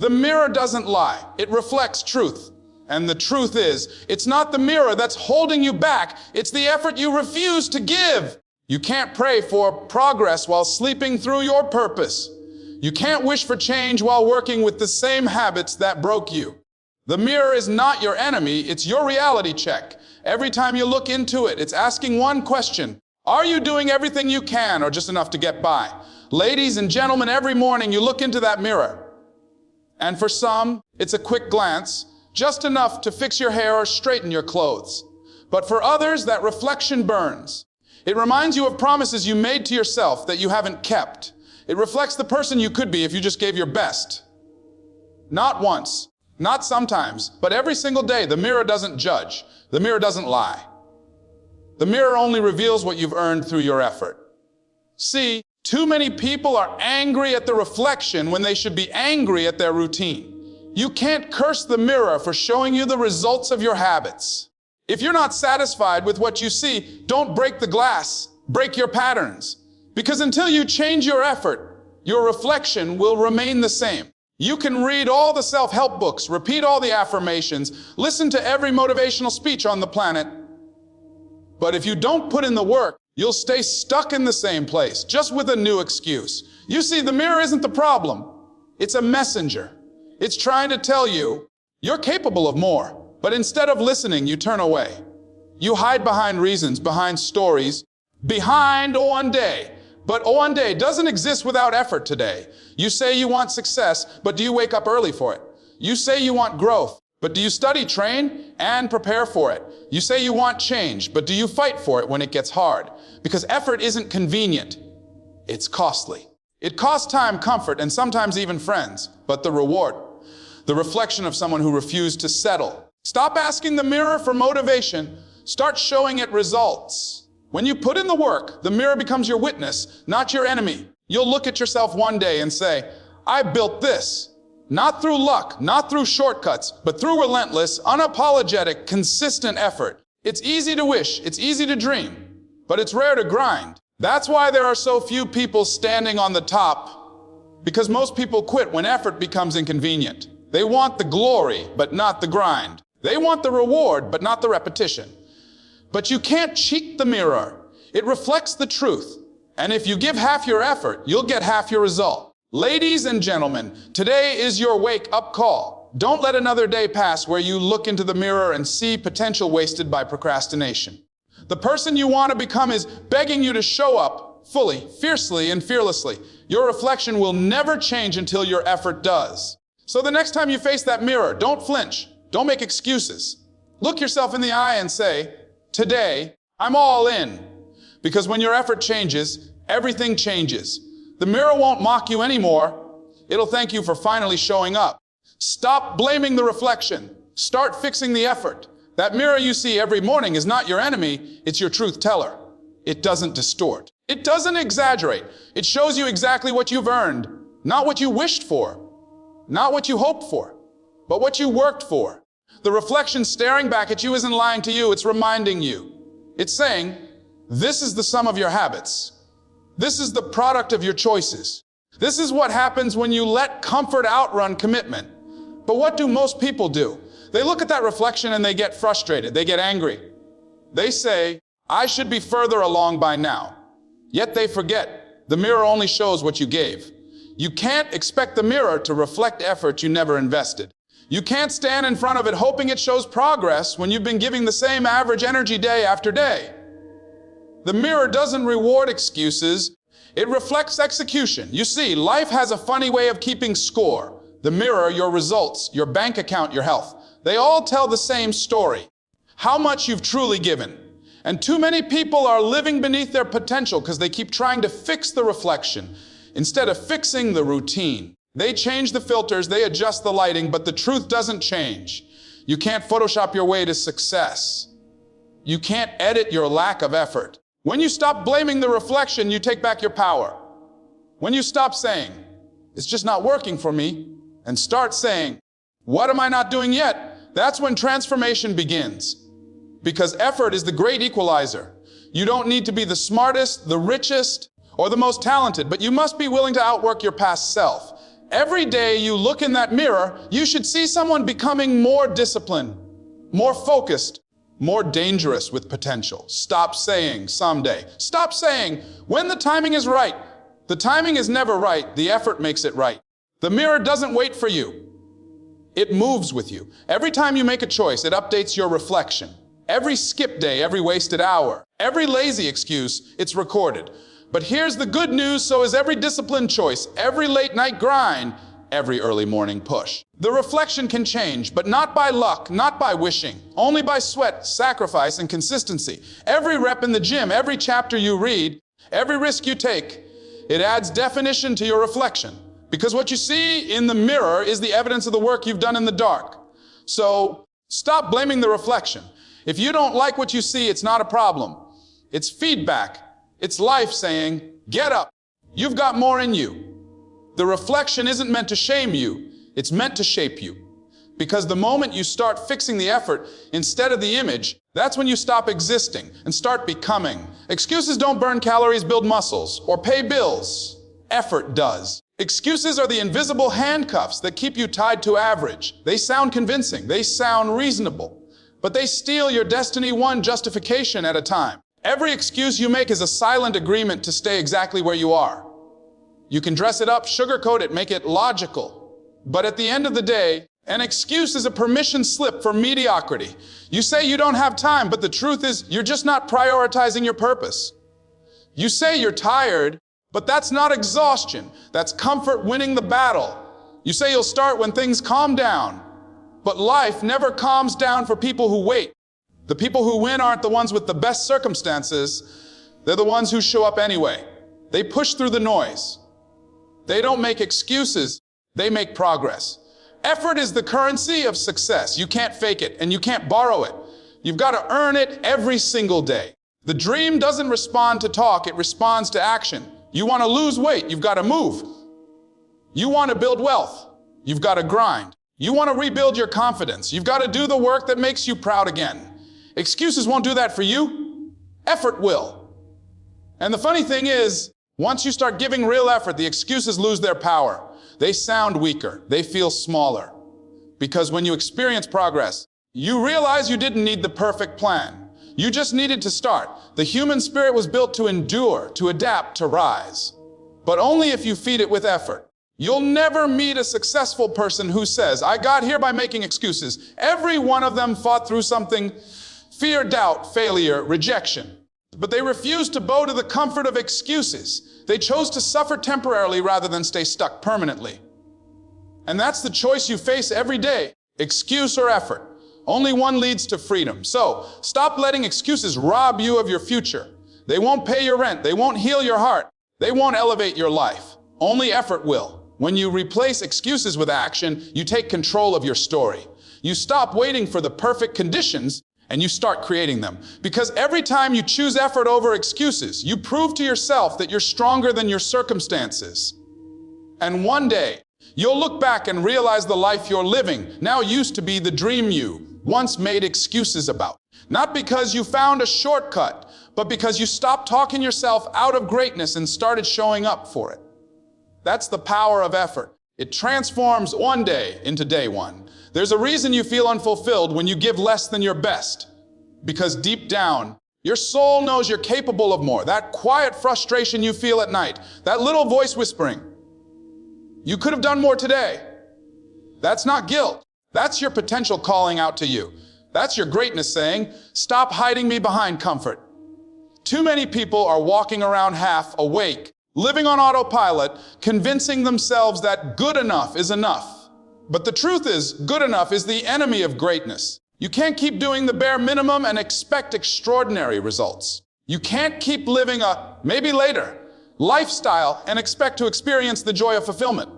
The mirror doesn't lie. It reflects truth. And the truth is, it's not the mirror that's holding you back. It's the effort you refuse to give. You can't pray for progress while sleeping through your purpose. You can't wish for change while working with the same habits that broke you. The mirror is not your enemy, it's your reality check. Every time you look into it, it's asking one question. Are you doing everything you can or just enough to get by? Ladies and gentlemen, every morning you look into that mirror. And for some, it's a quick glance, just enough to fix your hair or straighten your clothes. But for others, that reflection burns. It reminds you of promises you made to yourself that you haven't kept. It reflects the person you could be if you just gave your best. Not once, not sometimes, but every single day. The mirror doesn't judge. The mirror doesn't lie. The mirror only reveals what you've earned through your effort. See, too many people are angry at the reflection when they should be angry at their routine. You can't curse the mirror for showing you the results of your habits. If you're not satisfied with what you see, don't break the glass, break your patterns. Because until you change your effort, your reflection will remain the same. You can read all the self-help books, repeat all the affirmations, listen to every motivational speech on the planet. But if you don't put in the work, you'll stay stuck in the same place, just with a new excuse. You see, the mirror isn't the problem. It's a messenger. It's trying to tell you, you're capable of more. But instead of listening, you turn away. You hide behind reasons, behind stories, behind one day. But one day doesn't exist without effort today. You say you want success, but do you wake up early for it? You say you want growth, but do you study, train, and prepare for it? You say you want change, but do you fight for it when it gets hard? Because effort isn't convenient, it's costly. It costs time, comfort, and sometimes even friends. But the reward, the reflection of someone who refused to settle. Stop asking the mirror for motivation, start showing it results. When you put in the work, the mirror becomes your witness, not your enemy. You'll look at yourself one day and say, I built this. Not through luck, not through shortcuts, but through relentless, unapologetic, consistent effort. It's easy to wish, it's easy to dream, but it's rare to grind. That's why there are so few people standing on the top, because most people quit when effort becomes inconvenient. They want the glory, but not the grind. They want the reward, but not the repetition. But you can't cheat the mirror. It reflects the truth. And if you give half your effort, you'll get half your result. Ladies and gentlemen, today is your wake-up call. Don't let another day pass where you look into the mirror and see potential wasted by procrastination. The person you want to become is begging you to show up fully, fiercely, and fearlessly. Your reflection will never change until your effort does. So the next time you face that mirror, don't flinch. Don't make excuses. Look yourself in the eye and say, today, I'm all in. Because when your effort changes, everything changes. The mirror won't mock you anymore. It'll thank you for finally showing up. Stop blaming the reflection. Start fixing the effort. That mirror you see every morning is not your enemy, it's your truth teller. It doesn't distort. It doesn't exaggerate. It shows you exactly what you've earned, not what you wished for, not what you hoped for, but what you worked for. The reflection staring back at you isn't lying to you, it's reminding you. It's saying, this is the sum of your habits. This is the product of your choices. This is what happens when you let comfort outrun commitment. But what do most people do? They look at that reflection and they get frustrated. They get angry. They say, I should be further along by now. Yet they forget, the mirror only shows what you gave. You can't expect the mirror to reflect effort you never invested. You can't stand in front of it hoping it shows progress when you've been giving the same average energy day after day. The mirror doesn't reward excuses, it reflects execution. You see, life has a funny way of keeping score. The mirror, your results, your bank account, your health. They all tell the same story. How much you've truly given. And too many people are living beneath their potential because they keep trying to fix the reflection instead of fixing the routine. They change the filters, they adjust the lighting, but the truth doesn't change. You can't Photoshop your way to success. You can't edit your lack of effort. When you stop blaming the reflection, you take back your power. When you stop saying, it's just not working for me, and start saying, what am I not doing yet? That's when transformation begins. Because effort is the great equalizer. You don't need to be the smartest, the richest, or the most talented, but you must be willing to outwork your past self. Every day you look in that mirror, you should see someone becoming more disciplined, more focused, more dangerous with potential. Stop saying someday. Stop saying when the timing is right. The timing is never right. The effort makes it right. The mirror doesn't wait for you. It moves with you. Every time you make a choice, it updates your reflection. Every skip day, every wasted hour, every lazy excuse, it's recorded. But here's the good news, so is every disciplined choice, every late night grind, every early morning push. The reflection can change, but not by luck, not by wishing, only by sweat, sacrifice, and consistency. Every rep in the gym, every chapter you read, every risk you take, it adds definition to your reflection. Because what you see in the mirror is the evidence of the work you've done in the dark. So stop blaming the reflection. If you don't like what you see, it's not a problem. It's feedback. It's life saying, get up. You've got more in you. The reflection isn't meant to shame you. It's meant to shape you. Because the moment you start fixing the effort instead of the image, that's when you stop existing and start becoming. Excuses don't burn calories, build muscles, or pay bills. Effort does. Excuses are the invisible handcuffs that keep you tied to average. They sound convincing. They sound reasonable. But they steal your destiny one justification at a time. Every excuse you make is a silent agreement to stay exactly where you are. You can dress it up, sugarcoat it, make it logical. But at the end of the day, an excuse is a permission slip for mediocrity. You say you don't have time, but the truth is you're just not prioritizing your purpose. You say you're tired, but that's not exhaustion. That's comfort winning the battle. You say you'll start when things calm down, but life never calms down for people who wait. The people who win aren't the ones with the best circumstances. They're the ones who show up anyway. They push through the noise. They don't make excuses. They make progress. Effort is the currency of success. You can't fake it and you can't borrow it. You've got to earn it every single day. The dream doesn't respond to talk. It responds to action. You want to lose weight. You've got to move. You want to build wealth. You've got to grind. You want to rebuild your confidence. You've got to do the work that makes you proud again. Excuses won't do that for you. Effort will. And the funny thing is, once you start giving real effort, the excuses lose their power. They sound weaker. They feel smaller. Because when you experience progress, you realize you didn't need the perfect plan. You just needed to start. The human spirit was built to endure, to adapt, to rise. But only if you feed it with effort. You'll never meet a successful person who says, I got here by making excuses. Every one of them fought through something: fear, doubt, failure, rejection. But they refused to bow to the comfort of excuses. They chose to suffer temporarily rather than stay stuck permanently. And that's the choice you face every day, excuse or effort. Only one leads to freedom. So stop letting excuses rob you of your future. They won't pay your rent. They won't heal your heart. They won't elevate your life. Only effort will. When you replace excuses with action, you take control of your story. You stop waiting for the perfect conditions and you start creating them. Because every time you choose effort over excuses, you prove to yourself that you're stronger than your circumstances. And one day, you'll look back and realize the life you're living now used to be the dream you once made excuses about. Not because you found a shortcut, but because you stopped talking yourself out of greatness and started showing up for it. That's the power of effort. It transforms one day into day one. There's a reason you feel unfulfilled when you give less than your best. Because deep down, your soul knows you're capable of more. That quiet frustration you feel at night, that little voice whispering, you could have done more today. That's not guilt. That's your potential calling out to you. That's your greatness saying, stop hiding me behind comfort. Too many people are walking around half awake, living on autopilot, convincing themselves that good enough is enough. But the truth is, good enough is the enemy of greatness. You can't keep doing the bare minimum and expect extraordinary results. You can't keep living a maybe later lifestyle and expect to experience the joy of fulfillment.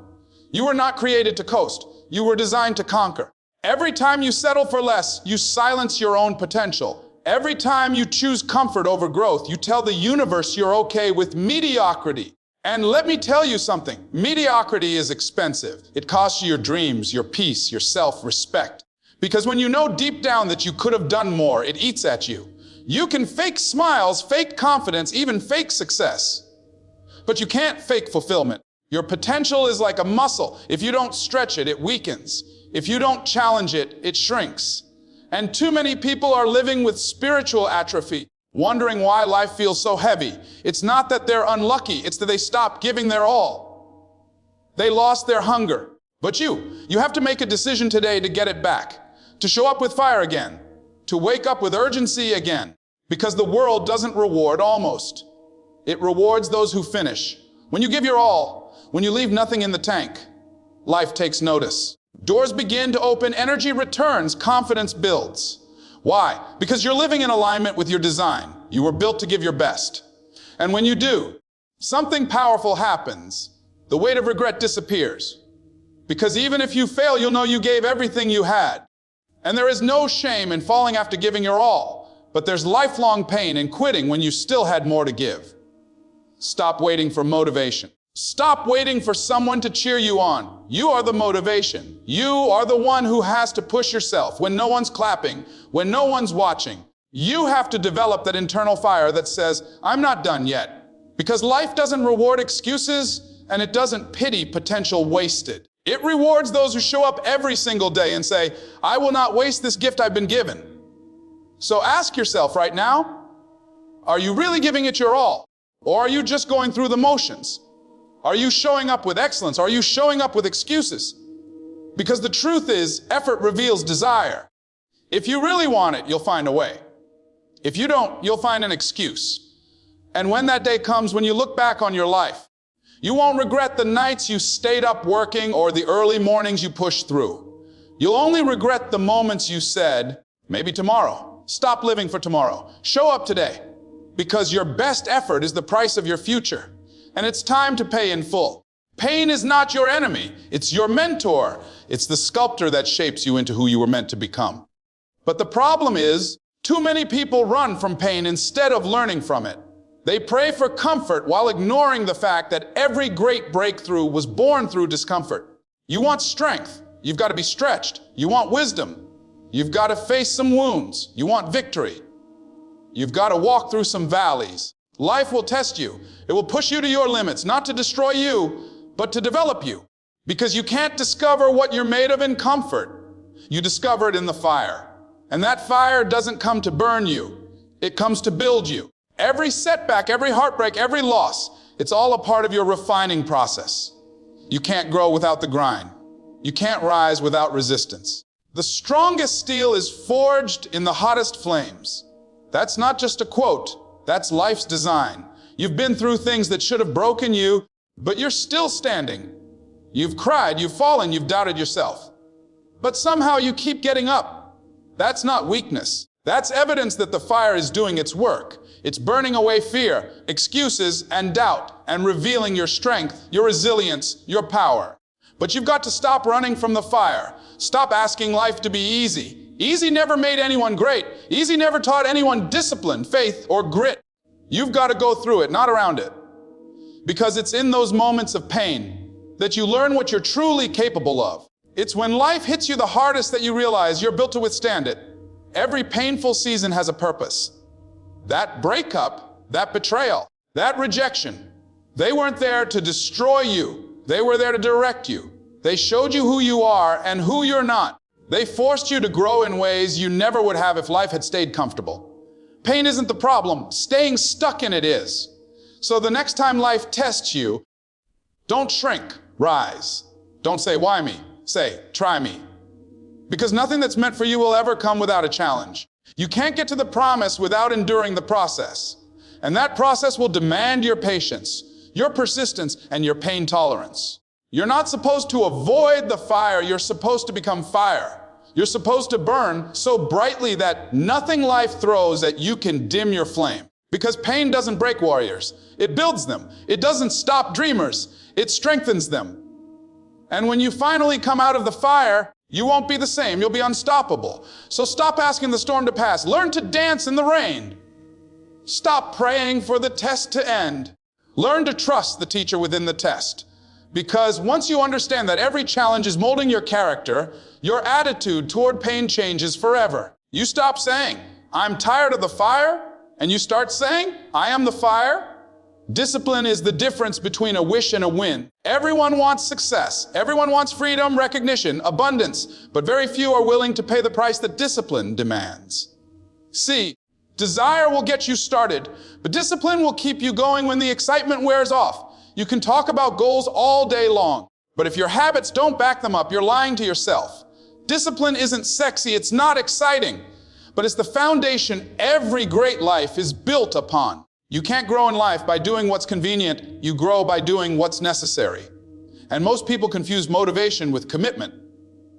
You were not created to coast. You were designed to conquer. Every time you settle for less, you silence your own potential. Every time you choose comfort over growth, you tell the universe you're okay with mediocrity. And let me tell you something, mediocrity is expensive. It costs you your dreams, your peace, your self-respect. Because when you know deep down that you could have done more, it eats at you. You can fake smiles, fake confidence, even fake success. But you can't fake fulfillment. Your potential is like a muscle. If you don't stretch it, it weakens. If you don't challenge it, it shrinks. And too many people are living with spiritual atrophy, wondering why life feels so heavy. It's not that they're unlucky, it's that they stopped giving their all. They lost their hunger. But you have to make a decision today to get it back, to show up with fire again, to wake up with urgency again, because the world doesn't reward almost. It rewards those who finish. When you give your all, when you leave nothing in the tank, life takes notice. Doors begin to open, energy returns, confidence builds. Why? Because you're living in alignment with your design. You were built to give your best. And when you do, something powerful happens. The weight of regret disappears. Because even if you fail, you'll know you gave everything you had. And there is no shame in falling after giving your all, but there's lifelong pain in quitting when you still had more to give. Stop waiting for motivation. Stop waiting for someone to cheer you on. You are the motivation. You are the one who has to push yourself when no one's clapping, when no one's watching. You have to develop that internal fire that says, I'm not done yet. Because life doesn't reward excuses and it doesn't pity potential wasted. It rewards those who show up every single day and say, I will not waste this gift I've been given. So ask yourself right now, are you really giving it your all? Or are you just going through the motions? Are you showing up with excellence? Are you showing up with excuses? Because the truth is, effort reveals desire. If you really want it, you'll find a way. If you don't, you'll find an excuse. And when that day comes, when you look back on your life, you won't regret the nights you stayed up working or the early mornings you pushed through. You'll only regret the moments you said, maybe tomorrow. Stop living for tomorrow. Show up today. Because your best effort is the price of your future. And it's time to pay in full. Pain is not your enemy. It's your mentor. It's the sculptor that shapes you into who you were meant to become. But the problem is, too many people run from pain instead of learning from it. They pray for comfort while ignoring the fact that every great breakthrough was born through discomfort. You want strength. You've got to be stretched. You want wisdom. You've got to face some wounds. You want victory. You've got to walk through some valleys. Life will test you. It will push you to your limits, not to destroy you, but to develop you. Because you can't discover what you're made of in comfort. You discover it in the fire. And that fire doesn't come to burn you. It comes to build you. Every setback, every heartbreak, every loss, it's all a part of your refining process. You can't grow without the grind. You can't rise without resistance. The strongest steel is forged in the hottest flames. That's not just a quote. That's life's design. You've been through things that should have broken you, but you're still standing. You've cried, you've fallen, you've doubted yourself. But somehow you keep getting up. That's not weakness. That's evidence that the fire is doing its work. It's burning away fear, excuses, and doubt, and revealing your strength, your resilience, your power. But you've got to stop running from the fire. Stop asking life to be easy. Easy never made anyone great. Easy never taught anyone discipline, faith, or grit. You've got to go through it, not around it. Because it's in those moments of pain that you learn what you're truly capable of. It's when life hits you the hardest that you realize you're built to withstand it. Every painful season has a purpose. That breakup, that betrayal, that rejection, they weren't there to destroy you. They were there to direct you. They showed you who you are and who you're not. They forced you to grow in ways you never would have if life had stayed comfortable. Pain isn't the problem. Staying stuck in it is. So the next time life tests you, don't shrink, rise. Don't say, why me? Say, try me. Because nothing that's meant for you will ever come without a challenge. You can't get to the promise without enduring the process. And that process will demand your patience, your persistence, and your pain tolerance. You're not supposed to avoid the fire, you're supposed to become fire. You're supposed to burn so brightly that nothing life throws at you can dim your flame. Because pain doesn't break warriors, it builds them. It doesn't stop dreamers, it strengthens them. And when you finally come out of the fire, you won't be the same, you'll be unstoppable. So stop asking the storm to pass, learn to dance in the rain. Stop praying for the test to end. Learn to trust the teacher within the test. Because once you understand that every challenge is molding your character, your attitude toward pain changes forever. You stop saying, I'm tired of the fire, and you start saying, I am the fire. Discipline is the difference between a wish and a win. Everyone wants success. Everyone wants freedom, recognition, abundance, but very few are willing to pay the price that discipline demands. See, desire will get you started, but discipline will keep you going when the excitement wears off. You can talk about goals all day long, but if your habits don't back them up, you're lying to yourself. Discipline isn't sexy, it's not exciting, but it's the foundation every great life is built upon. You can't grow in life by doing what's convenient, you grow by doing what's necessary. And most people confuse motivation with commitment.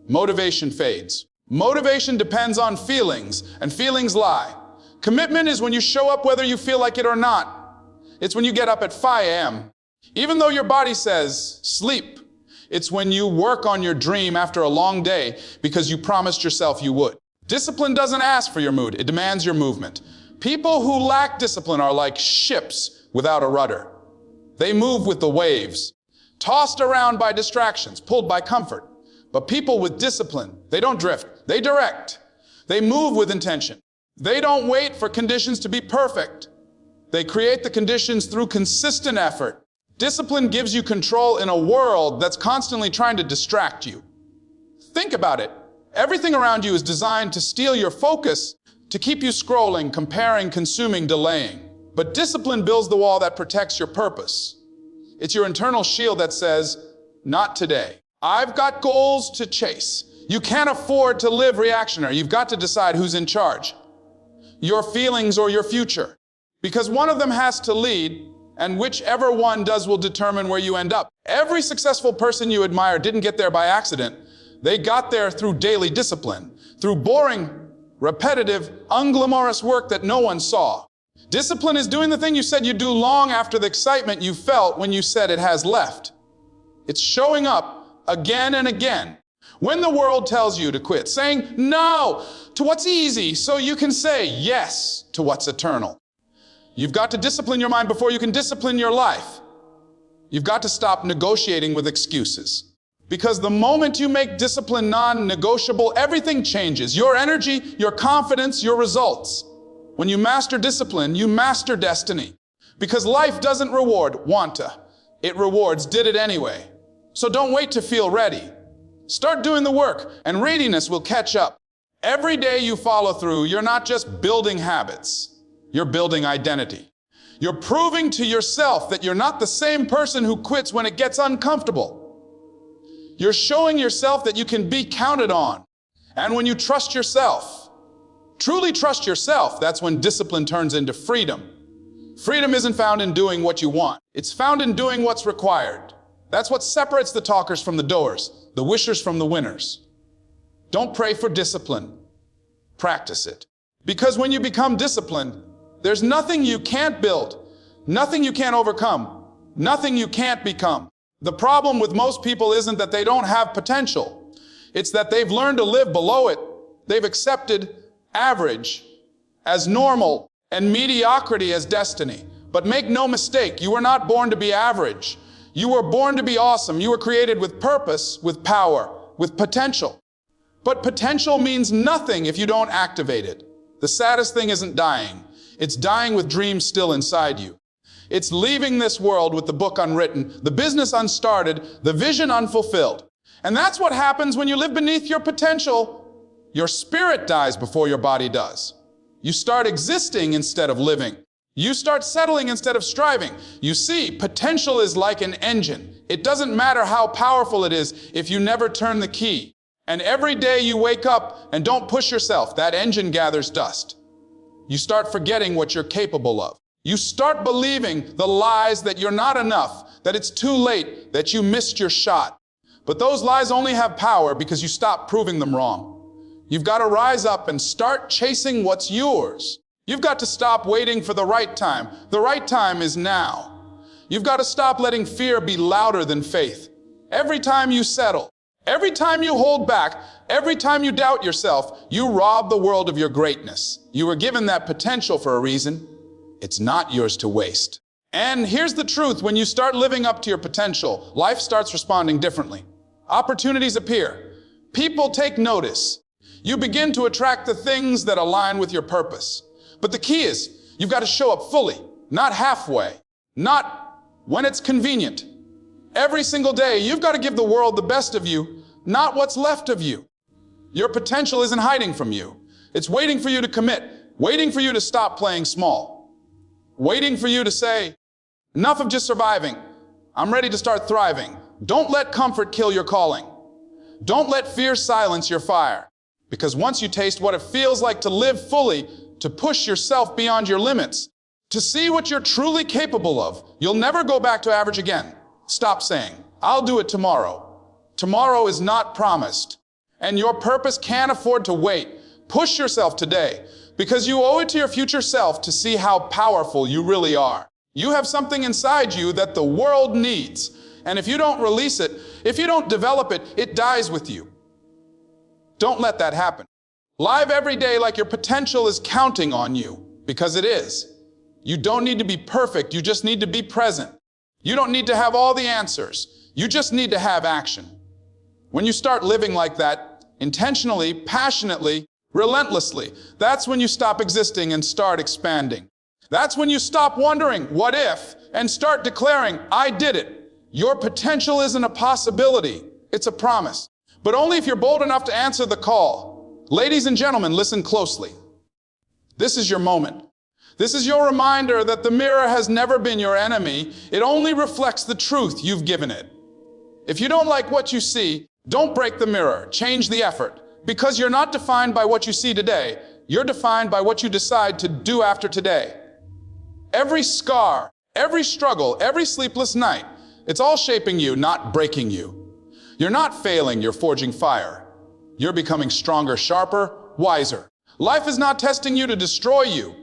Motivation fades. Motivation depends on feelings, and feelings lie. Commitment is when you show up whether you feel like it or not. It's when you get up at 5 a.m. Even though your body says, sleep. It's when you work on your dream after a long day because you promised yourself you would. Discipline doesn't ask for your mood, it demands your movement. People who lack discipline are like ships without a rudder. They move with the waves, tossed around by distractions, pulled by comfort. But people with discipline, they don't drift, they direct. They move with intention. They don't wait for conditions to be perfect. They create the conditions through consistent effort. Discipline gives you control in a world that's constantly trying to distract you. Think about it. Everything around you is designed to steal your focus, to keep you scrolling, comparing, consuming, delaying. But discipline builds the wall that protects your purpose. It's your internal shield that says, not today. I've got goals to chase. You can't afford to live reactionary. You've got to decide who's in charge. Your feelings or your future. Because one of them has to lead, and whichever one does will determine where you end up. Every successful person you admire didn't get there by accident. They got there through daily discipline, through boring, repetitive, unglamorous work that no one saw. Discipline is doing the thing you said you'd do long after the excitement you felt when you said it has left. It's showing up again and again. When the world tells you to quit, saying no to what's easy so you can say yes to what's eternal. You've got to discipline your mind before you can discipline your life. You've got to stop negotiating with excuses. Because the moment you make discipline non-negotiable, everything changes. Your energy, your confidence, your results. When you master discipline, you master destiny. Because life doesn't reward wanta. It rewards did it anyway. So don't wait to feel ready. Start doing the work, and readiness will catch up. Every day you follow through, you're not just building habits. You're building identity. You're proving to yourself that you're not the same person who quits when it gets uncomfortable. You're showing yourself that you can be counted on. And when you trust yourself, truly trust yourself, that's when discipline turns into freedom. Freedom isn't found in doing what you want. It's found in doing what's required. That's what separates the talkers from the doers, the wishers from the winners. Don't pray for discipline. Practice it. Because when you become disciplined, there's nothing you can't build, nothing you can't overcome, nothing you can't become. The problem with most people isn't that they don't have potential. It's that they've learned to live below it. They've accepted average as normal and mediocrity as destiny. But make no mistake, you were not born to be average. You were born to be awesome. You were created with purpose, with power, with potential. But potential means nothing if you don't activate it. The saddest thing isn't dying. It's dying with dreams still inside you. It's leaving this world with the book unwritten, the business unstarted, the vision unfulfilled. And that's what happens when you live beneath your potential. Your spirit dies before your body does. You start existing instead of living. You start settling instead of striving. You see, potential is like an engine. It doesn't matter how powerful it is if you never turn the key. And every day you wake up and don't push yourself, that engine gathers dust. You start forgetting what you're capable of. You start believing the lies that you're not enough, that it's too late, that you missed your shot. But those lies only have power because you stop proving them wrong. You've got to rise up and start chasing what's yours. You've got to stop waiting for the right time. The right time is now. You've got to stop letting fear be louder than faith. Every time you settle, every time you hold back, every time you doubt yourself, you rob the world of your greatness. You were given that potential for a reason. It's not yours to waste. And here's the truth, when you start living up to your potential, life starts responding differently. Opportunities appear. People take notice. You begin to attract the things that align with your purpose. But the key is, you've got to show up fully, not halfway. not when it's convenient. Every single day, you've got to give the world the best of you, not what's left of you. Your potential isn't hiding from you. It's waiting for you to commit, waiting for you to stop playing small, waiting for you to say, enough of just surviving. I'm ready to start thriving. Don't let comfort kill your calling. Don't let fear silence your fire. Because once you taste what it feels like to live fully, to push yourself beyond your limits, to see what you're truly capable of, you'll never go back to average again. Stop saying, I'll do it tomorrow. Tomorrow is not promised. And your purpose can't afford to wait. Push yourself today, because you owe it to your future self to see how powerful you really are. You have something inside you that the world needs. And if you don't release it, if you don't develop it, it dies with you. Don't let that happen. Live every day like your potential is counting on you, because it is. You don't need to be perfect, you just need to be present. You don't need to have all the answers. You just need to have action. When you start living like that, intentionally, passionately, relentlessly, that's when you stop existing and start expanding. That's when you stop wondering, what if, and start declaring, I did it. Your potential isn't a possibility, it's a promise. But only if you're bold enough to answer the call. Ladies and gentlemen, listen closely. This is your moment. This is your reminder that the mirror has never been your enemy. It only reflects the truth you've given it. If you don't like what you see, don't break the mirror, change the effort. Because you're not defined by what you see today, you're defined by what you decide to do after today. Every scar, every struggle, every sleepless night, it's all shaping you, not breaking you. You're not failing, you're forging fire. You're becoming stronger, sharper, wiser. Life is not testing you to destroy you.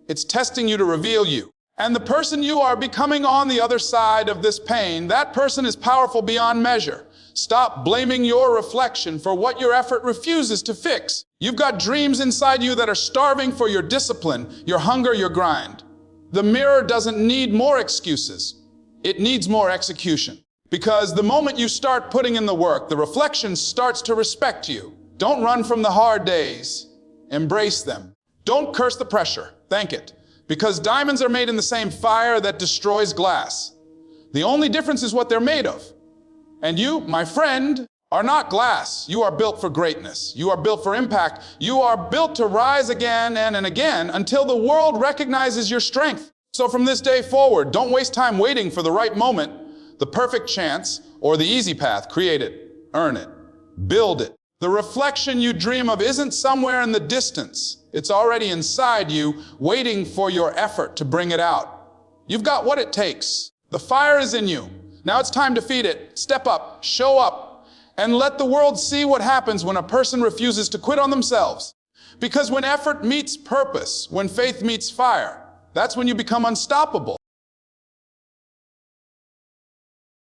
It's testing you to reveal you. And the person you are becoming on the other side of this pain, that person is powerful beyond measure. Stop blaming your reflection for what your effort refuses to fix. You've got dreams inside you that are starving for your discipline, your hunger, your grind. The mirror doesn't need more excuses. It needs more execution. Because the moment you start putting in the work, the reflection starts to respect you. Don't run from the hard days. Embrace them. Don't curse the pressure. Thank it. Because diamonds are made in the same fire that destroys glass. The only difference is what they're made of. And you, my friend, are not glass. You are built for greatness. You are built for impact. You are built to rise again and again until the world recognizes your strength. So from this day forward, don't waste time waiting for the right moment, the perfect chance, or the easy path. Create it, earn it, build it. The reflection you dream of isn't somewhere in the distance. It's already inside you, waiting for your effort to bring it out. You've got what it takes. The fire is in you. Now it's time to feed it. Step up, show up, and let the world see what happens when a person refuses to quit on themselves. Because when effort meets purpose, when faith meets fire, that's when you become unstoppable.